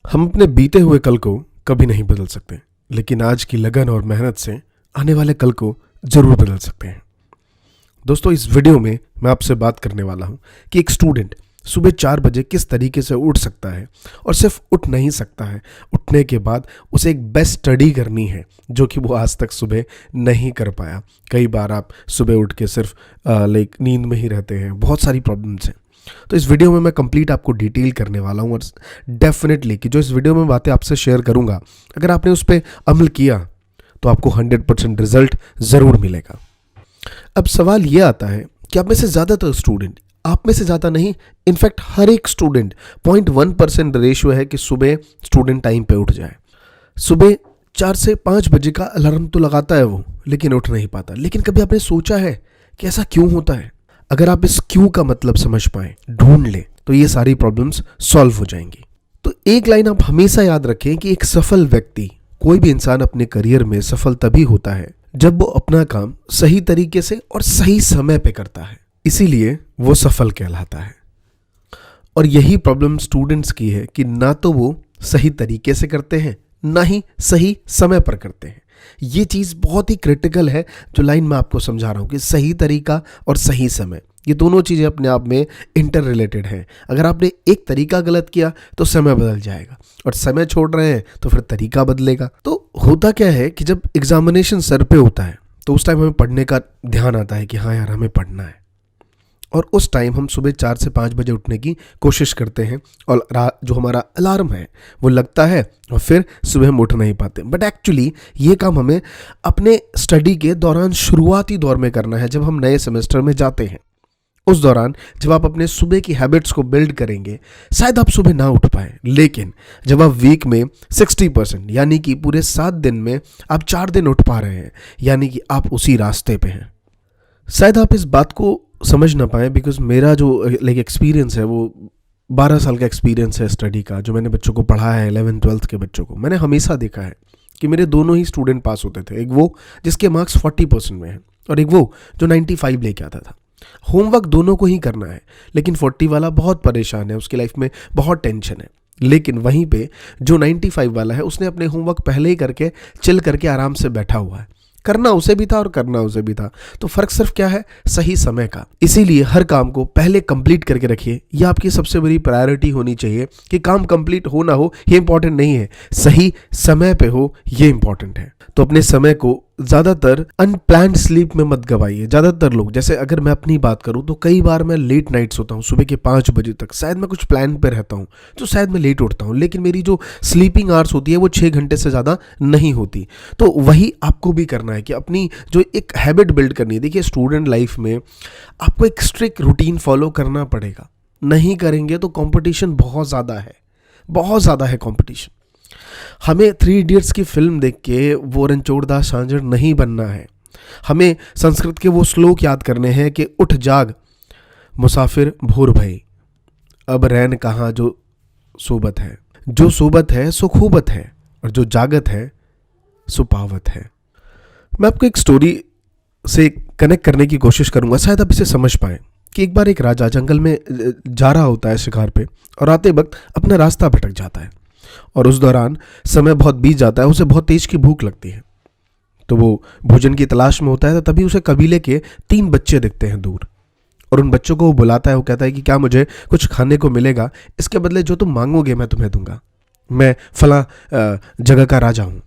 हम अपने बीते हुए कल को कभी नहीं बदल सकते, लेकिन आज की लगन और मेहनत से आने वाले कल को जरूर बदल सकते हैं। दोस्तों, इस वीडियो में मैं आपसे बात करने वाला हूं कि एक स्टूडेंट सुबह 4 बजे किस तरीके से उठ सकता है, और सिर्फ उठ नहीं सकता है, उठने के बाद उसे एक बेस्ट स्टडी करनी है जो कि वो आज तक सुबह नहीं कर पाया। कई बार आप सुबह उठ के सिर्फ नींद में ही रहते हैं, बहुत सारी प्रॉब्लम्स हैं। तो इस वीडियो में मैं कंप्लीट आपको डिटेल करने वाला हूँ, और डेफिनेटली कि जो इस वीडियो में बातें आपसे शेयर करूँगा, अगर आपने उस पर अमल किया तो आपको 100% रिजल्ट ज़रूर मिलेगा। अब सवाल ये आता है कि आप में से ज़्यादातर स्टूडेंट, आप में से ज़्यादा नहीं, इनफैक्ट हर एक स्टूडेंट 0.1% रेशियो है कि सुबह स्टूडेंट टाइम पे उठ जाए। सुबह 4 से 5 बजे का अलार्म तो लगाता है वो, लेकिन उठ नहीं पाता। लेकिन कभी आपने सोचा है कि ऐसा क्यों होता है? अगर आप इस क्यों का मतलब समझ पाए, ढूंढ लें, तो ये सारी प्रॉब्लम्स सॉल्व हो जाएंगी। तो एक लाइन आप हमेशा याद रखें कि एक सफल व्यक्ति, कोई भी इंसान अपने करियर में सफल तभी होता है जब वो अपना काम सही तरीके से और सही समय पे करता है, इसीलिए वो सफल कहलाता है। और यही प्रॉब्लम स्टूडेंट्स की है कि ना तो वो सही तरीके से करते हैं, ना ही सही समय पर करते हैं। ये चीज़ बहुत ही क्रिटिकल है, जो लाइन मैं आपको समझा रहा हूँ कि सही तरीका और सही समय, ये दोनों चीज़ें अपने आप में इंटर रिलेटेड हैं। अगर आपने एक तरीका गलत किया तो समय बदल जाएगा, और समय छोड़ रहे हैं तो फिर तरीका बदलेगा। तो होता क्या है कि जब एग्जामिनेशन सर पे होता है तो उस टाइम हमें पढ़ने का ध्यान आता है कि हाँ यार, हमें पढ़ना है, और उस टाइम हम सुबह 4 से 5 बजे उठने की कोशिश करते हैं, और जो हमारा अलार्म है वो लगता है, और फिर सुबह हम उठ नहीं पाते। बट एक्चुअली ये काम हमें अपने स्टडी के दौरान, शुरुआती दौर में करना है, जब हम नए सेमेस्टर में जाते हैं। उस दौरान जब आप अपने सुबह की हैबिट्स को बिल्ड करेंगे, शायद आप सुबह ना उठ पाए, लेकिन जब आप वीक में 60%, यानी कि पूरे 7 दिन में आप 4 दिन उठ पा रहे हैं, यानी कि आप उसी रास्ते पे हैं। शायद आप इस बात को समझ ना पाए, बिकॉज मेरा जो एक्सपीरियंस है वो 12 साल का एक्सपीरियंस है स्टडी का, जो मैंने बच्चों को पढ़ा है, 11th-12th के बच्चों को। मैंने हमेशा देखा है कि मेरे दोनों ही स्टूडेंट पास होते थे। एक वो जिसके मार्क्स 40% में है, और एक वो जो 95 लेके आता था। होमवर्क दोनों को ही करना है, लेकिन 40 वाला बहुत परेशान है, उसकी लाइफ में बहुत टेंशन है। लेकिन वहीं पे जो 95 वाला है, उसने अपने होमवर्क पहले ही करके चिल करके आराम से बैठा हुआ है। करना उसे भी था और करना उसे भी था। तो फर्क सिर्फ क्या है? सही समय का। इसीलिए हर काम को पहले कंप्लीट करके रखिए। यह आपकी सबसे बड़ी प्रायोरिटी होनी चाहिए कि काम कंप्लीट हो ना हो ये इंपॉर्टेंट नहीं है, सही समय पे हो ये इंपॉर्टेंट है। तो अपने समय को ज़्यादातर अनप्लान्ड स्लीप में मत गवाइए। ज़्यादातर लोग, जैसे अगर मैं अपनी बात करूं तो कई बार मैं लेट नाइट सोता हूं, सुबह के 5 बजे तक। शायद मैं कुछ प्लान पे रहता हूं तो शायद मैं लेट उठता हूं, लेकिन मेरी जो स्लीपिंग आवर्स होती है वो 6 घंटे से ज़्यादा नहीं होती। तो वही आपको भी करना है कि अपनी जो एक हैबिट बिल्ड करनी है। देखिए, स्टूडेंट लाइफ में आपको एक स्ट्रिक्ट रूटीन फॉलो करना पड़ेगा। नहीं करेंगे तो कॉम्पिटिशन बहुत ज़्यादा है, बहुत ज़्यादा है कॉम्पिटिशन। हमें 3 इडियट्स की फिल्म देख के वो रणछोड़ दास झांझड़ नहीं बनना है। हमें संस्कृत के वो श्लोक याद करने हैं कि उठ जाग मुसाफिर भोर भई, अब रैन कहाँ जो सोबत है, जो सोबत है सो खूबत है, और जो जागत है सो पावत है। मैं आपको एक स्टोरी से कनेक्ट करने की कोशिश करूंगा, शायद आप इसे समझ पाएं। कि एक बार एक राजा जंगल में जा रहा होता है शिकार पे, और आते वक्त अपना रास्ता भटक जाता है, और उस दौरान समय बहुत बीत जाता है। उसे बहुत तेज की भूख लगती है, तो वो भोजन की तलाश में होता है। तो तभी उसे कबीले के 3 बच्चे दिखते हैं दूर, और उन बच्चों को वो बुलाता है। वो कहता है कि क्या मुझे कुछ खाने को मिलेगा? इसके बदले जो तुम मांगोगे मैं तुम्हें दूंगा, मैं फला जगह का राजा हूँ।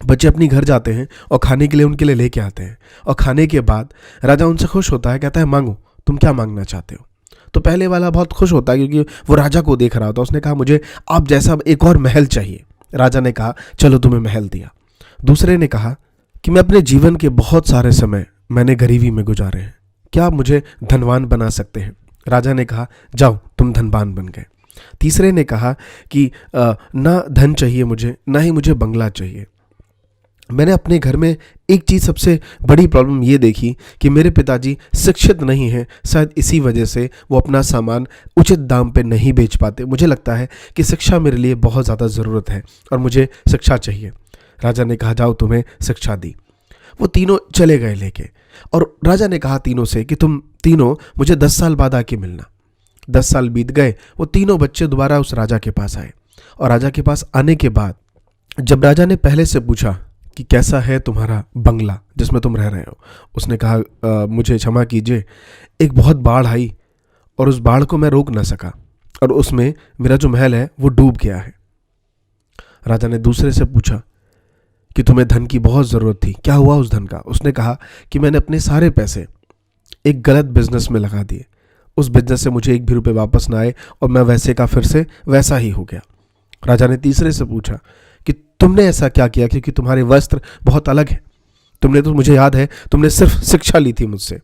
बच्चे अपनी घर जाते हैं और खाने के लिए उनके लिए लेके आते हैं, और खाने के बाद राजा उनसे खुश होता है, कहता है मांगो, तुम क्या मांगना चाहते हो? तो पहले वाला बहुत खुश होता है क्योंकि वो राजा को देख रहा होता। उसने कहा मुझे आप जैसा एक और महल चाहिए। राजा ने कहा चलो तुम्हें महल दिया। दूसरे ने कहा कि मैं अपने जीवन के बहुत सारे समय मैंने गरीबी में गुजारे हैं, क्या आप मुझे धनवान बना सकते हैं? राजा ने कहा जाओ तुम धनवान बन गए। तीसरे ने कहा कि ना धन चाहिए मुझे, ना ही मुझे बंगला चाहिए। मैंने अपने घर में एक चीज़ सबसे बड़ी प्रॉब्लम ये देखी कि मेरे पिताजी शिक्षित नहीं हैं, शायद इसी वजह से वो अपना सामान उचित दाम पे नहीं बेच पाते। मुझे लगता है कि शिक्षा मेरे लिए बहुत ज़्यादा ज़रूरत है और मुझे शिक्षा चाहिए। राजा ने कहा जाओ तुम्हें शिक्षा दी। वो तीनों चले गए लेके, और राजा ने कहा तीनों से कि तुम तीनों मुझे 10 साल बाद आके मिलना। 10 साल बीत गए, वो तीनों बच्चे दोबारा उस राजा के पास आए और राजा के पास आने के बाद जब राजा ने पहले से पूछा कि कैसा है तुम्हारा बंगला जिसमें तुम रह रहे हो, उसने कहा मुझे क्षमा कीजिए, एक बहुत बाढ़ आई और उस बाढ़ को मैं रोक ना सका और उसमें मेरा जो महल है वो डूब गया है। राजा ने दूसरे से पूछा कि तुम्हें धन की बहुत ज़रूरत थी, क्या हुआ उस धन का? उसने कहा कि मैंने अपने सारे पैसे एक गलत बिजनेस में लगा दिए, उस बिजनेस से मुझे एक भी रुपये वापस ना आए और मैं वैसे का फिर से वैसा ही हो गया। राजा ने तीसरे से पूछा कि तुमने ऐसा क्या किया, क्योंकि तुम्हारे वस्त्र बहुत अलग हैं, तुमने तो मुझे याद है तुमने सिर्फ शिक्षा ली थी मुझसे।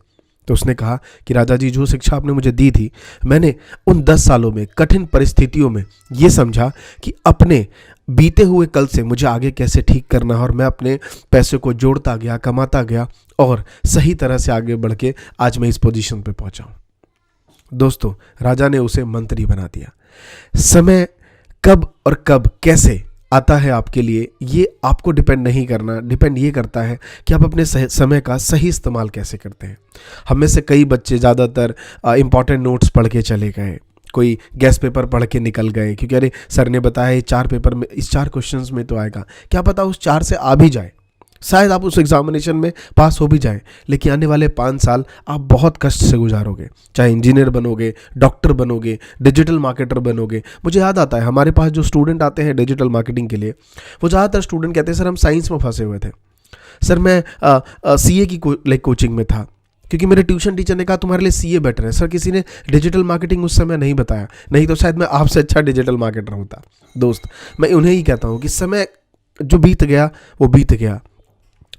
तो उसने कहा कि राजा जी, जो शिक्षा आपने मुझे दी थी, मैंने उन 10 सालों में कठिन परिस्थितियों में ये समझा कि अपने बीते हुए कल से मुझे आगे कैसे ठीक करना है, और मैं अपने पैसे को जोड़ता गया, कमाता गया और सही तरह से आगे बढ़ के आज मैं इस पोजीशन पे पहुंचा हूं। दोस्तों, राजा ने उसे मंत्री बना दिया। समय कब और कब कैसे आता है आपके लिए, ये आपको डिपेंड नहीं करना, डिपेंड ये करता है कि आप अपने समय का सही इस्तेमाल कैसे करते हैं। हम में से कई बच्चे ज़्यादातर इंपॉर्टेंट नोट्स पढ़ के चले गए, कोई गेस्ट पेपर पढ़ के निकल गए क्योंकि अरे सर ने बताया 4 पेपर में इस 4 क्वेश्चंस में तो आएगा, क्या पता उस 4 से आ भी जाए, शायद आप उस एग्जामिनेशन में पास हो भी जाए, लेकिन आने वाले 5 साल आप बहुत कष्ट से गुजारोगे। चाहे इंजीनियर बनोगे, डॉक्टर बनोगे, डिजिटल मार्केटर बनोगे। मुझे याद आता है हमारे पास जो स्टूडेंट आते हैं डिजिटल मार्केटिंग के लिए, वो ज़्यादातर स्टूडेंट कहते हैं सर हम साइंस में फंसे हुए थे, सर मैं CA की कोचिंग में था, क्योंकि मेरे ट्यूशन टीचर ने कहा तुम्हारे लिए CA बेटर है। सर किसी ने डिजिटल मार्केटिंग उस समय नहीं बताया, नहीं तो शायद मैं आपसे अच्छा डिजिटल मार्केटर होता। दोस्त, मैं उन्हें ही कहता हूँ कि समय जो बीत गया वो बीत गया।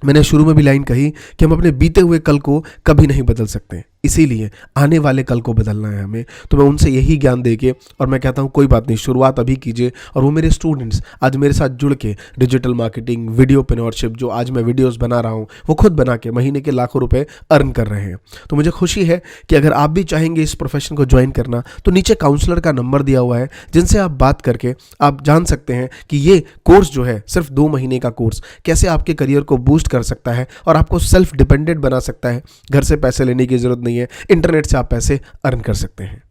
मैंने शुरू में भी लाइन कही कि हम अपने बीते हुए कल को कभी नहीं बदल सकते, इसीलिए आने वाले कल को बदलना है हमें। तो मैं उनसे यही ज्ञान देके, और मैं कहता हूँ कोई बात नहीं, शुरुआत अभी कीजिए। और वो मेरे स्टूडेंट्स आज मेरे साथ जुड़ के डिजिटल मार्केटिंग, वीडियोप्रेन्योरशिप, जो आज मैं वीडियोस बना रहा हूँ, वो खुद बना के महीने के लाखों रुपए अर्न कर रहे हैं। तो मुझे खुशी है कि अगर आप भी चाहेंगे इस प्रोफेशन को ज्वाइन करना, तो नीचे काउंसलर का नंबर दिया हुआ है, जिनसे आप बात करके आप जान सकते हैं कि ये कोर्स जो है सिर्फ 2 महीने का कोर्स कैसे आपके करियर को बूस्ट कर सकता है और आपको सेल्फ डिपेंडेंट बना सकता है। घर से पैसे लेने की जरूरत नहीं है, इंटरनेट से आप पैसे अर्न कर सकते हैं।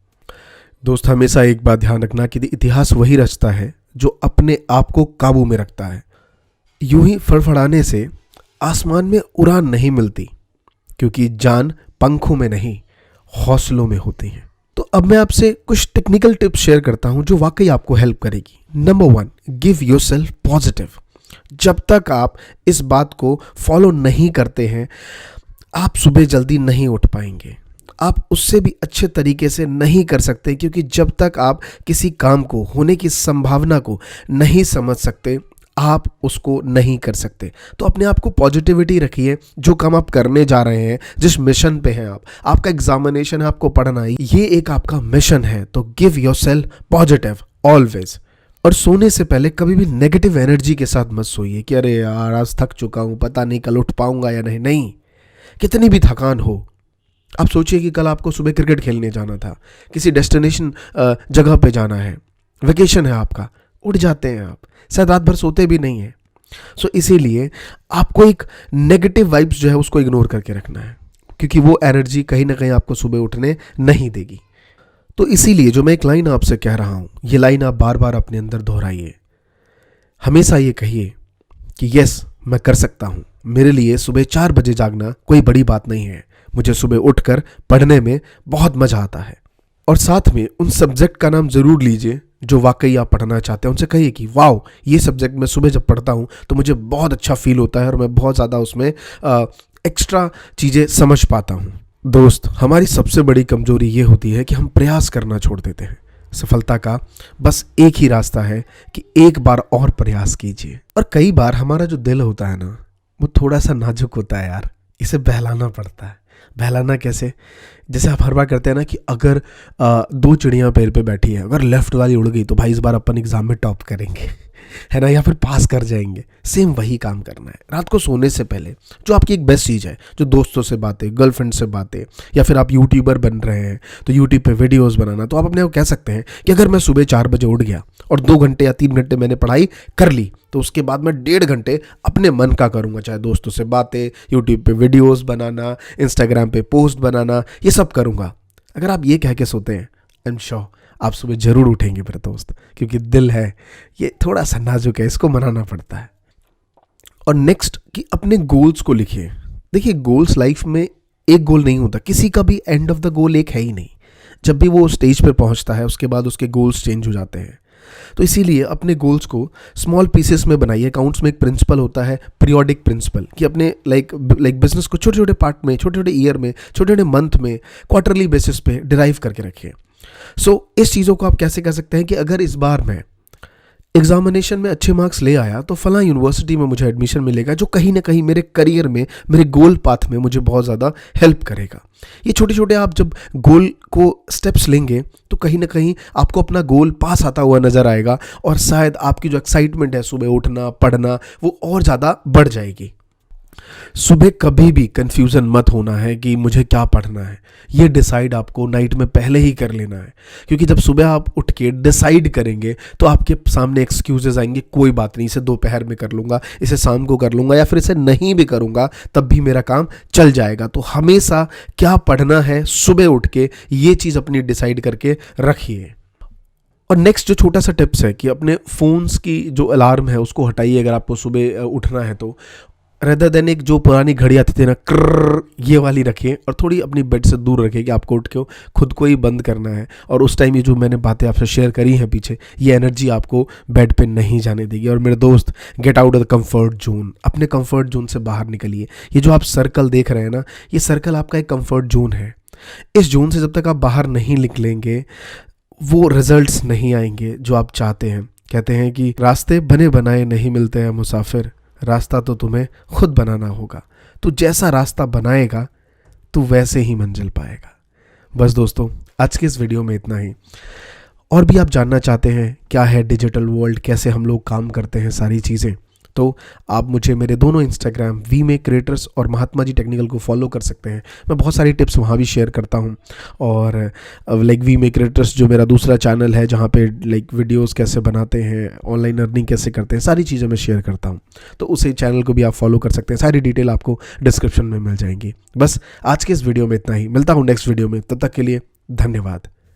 दोस्त, हमेशा एक बात ध्यान रखना कि इतिहास वही रचता है जो अपने आप को काबू में रखता है। यूं ही फड़फड़ाने से आसमान में उड़ान नहीं मिलती, क्योंकि जान पंखों में नहीं हौसलों में होती है। तो अब मैं आपसे कुछ टेक्निकल टिप्स शेयर करता हूं जो वाकई आपको हेल्प करेगी। Number 1, give yourself positive. जब तक आप इस बात को फॉलो नहीं करते हैं, आप सुबह जल्दी नहीं उठ पाएंगे, आप उससे भी अच्छे तरीके से नहीं कर सकते, क्योंकि जब तक आप किसी काम को होने की संभावना को नहीं समझ सकते, आप उसको नहीं कर सकते। तो अपने आप को पॉजिटिविटी रखिए। जो काम आप करने जा रहे हैं, जिस मिशन पे हैं आप, आपका एग्जामिनेशन है, आपको पढ़ना है, ये एक आपका मिशन है, तो गिव योरसेल्फ पॉजिटिव ऑलवेज। और सोने से पहले कभी भी नेगेटिव एनर्जी के साथ मत सोइए कि अरे यार आज थक चुका हूँ, पता नहीं कल उठ पाऊंगा या नहीं। नहीं, कितनी भी थकान हो, आप सोचिए कि कल आपको सुबह क्रिकेट खेलने जाना था, किसी डेस्टिनेशन जगह पे जाना है, वेकेशन है आपका, उठ जाते हैं आप, शायद रात भर सोते भी नहीं हैं। सो इसीलिए आपको एक नेगेटिव वाइब्स जो है उसको इग्नोर करके रखना है, क्योंकि वो एनर्जी कहीं ना कहीं आपको सुबह उठने नहीं देगी। तो इसीलिए जो मैं एक लाइन आपसे कह रहा हूँ, ये लाइन आप बार बार अपने अंदर दोहराइए। हमेशा ये कहिए कि यस, मैं कर सकता हूँ, मेरे लिए सुबह 4 बजे जागना कोई बड़ी बात नहीं है, मुझे सुबह उठकर पढ़ने में बहुत मजा आता है। और साथ में उन सब्जेक्ट का नाम जरूर लीजिए जो वाकई आप पढ़ना चाहते हैं। उनसे कहिए कि वाओ, ये सब्जेक्ट मैं सुबह जब पढ़ता हूँ तो मुझे बहुत अच्छा फील होता है और मैं बहुत ज़्यादा उसमें एक्स्ट्रा चीज़ें समझ पाता हूँ। दोस्त, हमारी सबसे बड़ी कमजोरी ये होती है कि हम प्रयास करना छोड़ देते हैं। सफलता का बस एक ही रास्ता है कि एक बार और प्रयास कीजिए। और कई बार हमारा जो दिल होता है ना, वो थोड़ा सा नाजुक होता है यार, इसे बहलाना पड़ता है। बहलाना कैसे? जैसे आप हर बार करते हैं ना कि अगर 2 चिड़ियाँ पेड़ पे बैठी है, अगर लेफ्ट वाली उड़ गई तो भाई इस बार अपन एग्जाम में टॉप करेंगे, है ना, या फिर पास कर जाएंगे। सेम वही काम करना है। रात को सोने से पहले जो आपकी एक बेस्ट चीज़ है, जो दोस्तों से बातें, गर्लफ्रेंड से बातें, या फिर आप यूट्यूबर बन रहे हैं तो यूट्यूब पे वीडियोस बनाना, तो आप अपने को कह सकते हैं कि अगर मैं सुबह 4 बजे उठ गया और 2 घंटे या 3 घंटे मैंने पढ़ाई कर ली, तो उसके बाद मैं 1.5 घंटे अपने मन का करूँगा, चाहे दोस्तों से बातें, यूट्यूब पे वीडियोस बनाना, इंस्टाग्राम पे पोस्ट बनाना, ये सब करूँगा। अगर आप ये कह के सोते हैं, आई एम श्योर आप सुबह ज़रूर उठेंगे मेरे दोस्त, क्योंकि दिल है ये थोड़ा सा नाजुक है, इसको मनाना पड़ता है। और नेक्स्ट कि अपने गोल्स को लिखिए। देखिए, गोल्स लाइफ में एक गोल नहीं होता, किसी का भी एंड ऑफ द गोल एक है ही नहीं। जब भी वो स्टेज पर पहुंचता है उसके बाद उसके गोल्स चेंज हो जाते हैं। तो इसीलिए अपने गोल्स को स्मॉल पीसेस में बनाइए। अकाउंट्स में एक प्रिंसिपल होता है, पीरियोडिक प्रिंसिपल, कि अपने लाइक बिजनेस को छोटे छोटे पार्ट में, छोटे छोटे ईयर में, छोटे छोटे मंथ में, क्वार्टरली बेसिस पे डिराइव करके रखिए। सो इस चीज़ों को आप कैसे कह सकते हैं कि अगर इस बार मैं एग्जामिनेशन में अच्छे मार्क्स ले आया तो फलां यूनिवर्सिटी में मुझे एडमिशन मिलेगा, जो कहीं ना कहीं मेरे करियर में, मेरे गोल पाथ में मुझे बहुत ज़्यादा हेल्प करेगा। ये छोटे छोटे आप जब गोल को स्टेप्स लेंगे तो कहीं ना कहीं आपको अपना गोल पास आता हुआ नज़र आएगा, और शायद आपकी जो एक्साइटमेंट है सुबह उठना, पढ़ना, वो और ज़्यादा बढ़ जाएगी। सुबह कभी भी कंफ्यूजन मत होना है कि मुझे क्या पढ़ना है। ये डिसाइड आपको नाइट में पहले ही कर लेना है, क्योंकि जब सुबह आप उठ के डिसाइड करेंगे तो आपके सामने एक्सक्यूजेस आएंगे, कोई बात नहीं, इसे दोपहर में कर लूँगा, इसे शाम को कर लूँगा, या फिर इसे नहीं भी करूँगा तब भी मेरा काम चल जाएगा। तो हमेशा क्या पढ़ना है सुबह उठ के, ये चीज़ अपनी डिसाइड करके रखिए। और नेक्स्ट जो छोटा सा टिप्स है कि अपने फ़ोन्स की जो अलार्म है उसको हटाइए अगर आपको सुबह उठना है तो। रेदर देन एक जो पुरानी घड़ी आती थी ना, कर्र, ये वाली रखिए, और थोड़ी अपनी बेड से दूर रखिए कि आपको उठ के खुद को ही बंद करना है। और उस टाइम ये जो मैंने बातें आपसे शेयर करी हैं पीछे, ये एनर्जी आपको बेड पे नहीं जाने देगी। और मेरे दोस्त, get out of the comfort zone, अपने कंफर्ट जोन से बाहर निकलिए। ये जो आप सर्कल देख रहे हैं ना, ये सर्कल आपका एक कंफर्ट जोन है। इस जोन से जब तक आप बाहर नहीं निकलेंगे वो रिजल्ट्स नहीं आएंगे जो आप चाहते हैं। कहते हैं कि रास्ते बने बनाए नहीं मिलते हैं मुसाफिर, रास्ता तो तुम्हें खुद बनाना होगा। तो जैसा रास्ता बनाएगा तो वैसे ही मंजिल पाएगा। बस दोस्तों, आज के इस वीडियो में इतना ही। और भी आप जानना चाहते हैं क्या है डिजिटल वर्ल्ड, कैसे हम लोग काम करते हैं, सारी चीज़ें, तो आप मुझे मेरे दोनों इंस्टाग्राम वी मेक क्रिएटर्स और महात्मा जी टेक्निकल को फॉलो कर सकते हैं। मैं बहुत सारी टिप्स वहाँ भी शेयर करता हूँ। और लाइक वी मेक क्रिएटर्स जो मेरा दूसरा चैनल है, जहाँ पे लाइक वीडियोस कैसे बनाते हैं, ऑनलाइन अर्निंग कैसे करते हैं, सारी चीज़ें मैं शेयर करता हूँ। तो उसी चैनल को भी आप फॉलो कर सकते हैं। सारी डिटेल आपको डिस्क्रिप्शन में मिल जाएंगी। बस आज के इस वीडियो में इतना ही। मिलता हूँ नेक्स्ट वीडियो में, तब तक के लिए धन्यवाद।